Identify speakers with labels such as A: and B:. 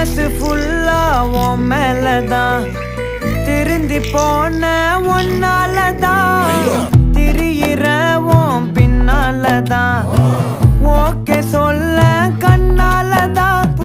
A: மனசு ஃபுல்லா உன் மேலதான் திருந்தி போன ஒன்னாலதான் திரியிற உன் பின்னாலதான் ஓகே சொல்ல கண்ணாலதான்